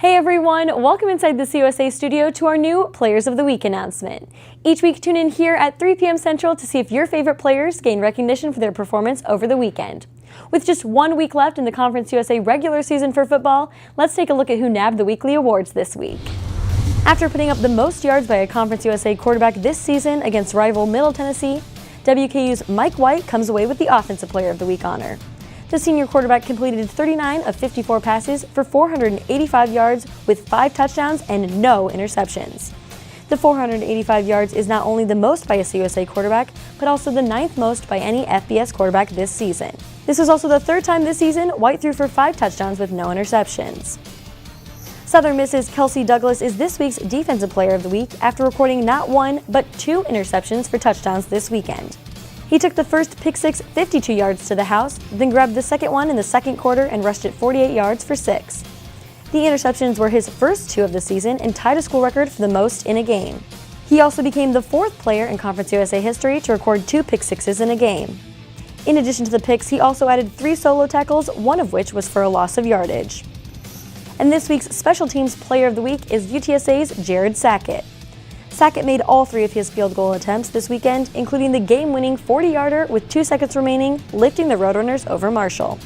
Hey everyone, welcome inside the CUSA studio to our new Players of the Week announcement. Each week tune in here at 3 p.m. Central to see if your favorite players gain recognition for their performance over the weekend. With just 1 week left in the Conference USA regular season for football, let's take a look at who nabbed the weekly awards this week. After putting up the most yards by a Conference USA quarterback this season against rival Middle Tennessee, WKU's Mike White comes away with the Offensive Player of the Week honor. The senior quarterback completed 39 of 54 passes for 485 yards with 5 touchdowns and no interceptions. The 485 yards is not only the most by a CUSA quarterback, but also the 9th most by any FBS quarterback this season. This was also the 3rd time this season White threw for 5 touchdowns with no interceptions. Southern Miss's KELSEY Douglas is this week's Defensive Player of the Week after recording not 1, but 2 interceptions for touchdowns this weekend. He took the first pick six 52 yards to the house, then grabbed the second one in the second quarter and rushed it 48 yards for 6. The interceptions were his first 2 of the season and tied a school record for the most in a game. He also became the 4th player in Conference USA history to record 2 pick sixes in a game. In addition to the picks, he also added 3 solo tackles, one of which was for a loss of yardage. And this week's Special Teams Player of the Week is UTSA's Jared SACKETT. SACKETT made all 3 of his field goal attempts this weekend, including the game-winning 40-yarder with 2 seconds remaining, lifting the Roadrunners over Marshall.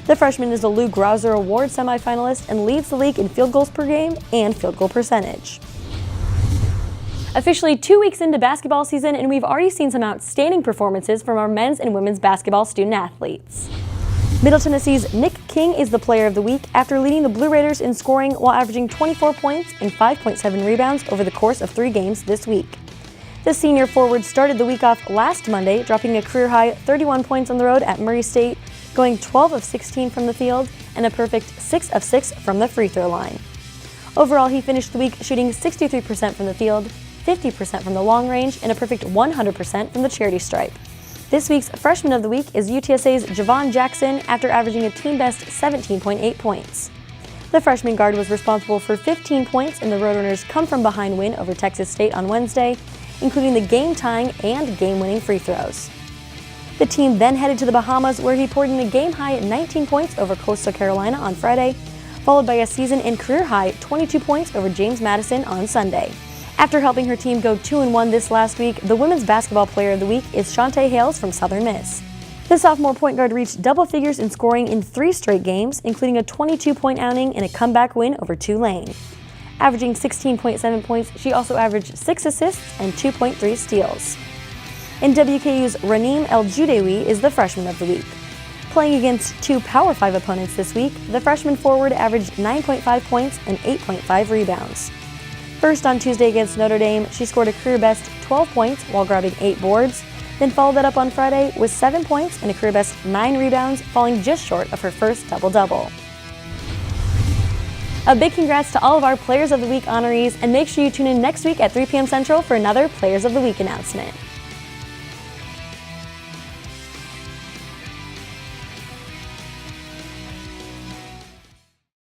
The freshman is a Lou Grauser Award semifinalist and leads the league in field goals per game and field goal percentage. Officially 2 weeks into basketball season, and we've already seen some outstanding performances from our men's and women's basketball student-athletes. Middle Tennessee's Nick King is the Player of the Week after leading the Blue Raiders in scoring while averaging 24 points and 5.7 rebounds over the course of 3 games this week. The senior forward started the week off last Monday, dropping a career-high 31 points on the road at Murray State, going 12 of 16 from the field and a perfect 6 of 6 from the free throw line. Overall, he finished the week shooting 63% from the field, 50% from the long range, and a perfect 100% from the charity stripe. This week's Freshman of the Week is UTSA's JHIVVAN Jackson after averaging a team-best 17.8 points. The freshman guard was responsible for 15 points in the Roadrunners' come-from-behind win over Texas State on Wednesday, including the game-tying and game-winning free throws. The team then headed to the Bahamas, where he poured in a game-high 19 points over Coastal Carolina on Friday, followed by a season and career-high 22 points over James Madison on Sunday. After helping her team go 2-1 this last week, the Women's Basketball Player of the Week is SHONTE from Southern Miss. The sophomore point guard reached double figures in scoring in 3 straight games, including a 22-point outing and a comeback win over Tulane. Averaging 16.7 points, she also averaged 6 assists and 2.3 steals. And WKU's RANEEM ELGEDAWY is the Freshman of the Week. Playing against 2 Power 5 opponents this week, the freshman forward averaged 9.5 points and 8.5 rebounds. First on Tuesday against Notre Dame, she scored a career-best 12 points while grabbing 8 boards, then followed that up on Friday with 7 points and a career-best 9 rebounds, falling just short of her first double-double. A big congrats to all of our Players of the Week honorees, and make sure you tune in next week at 3 p.m. Central for another Players of the Week announcement.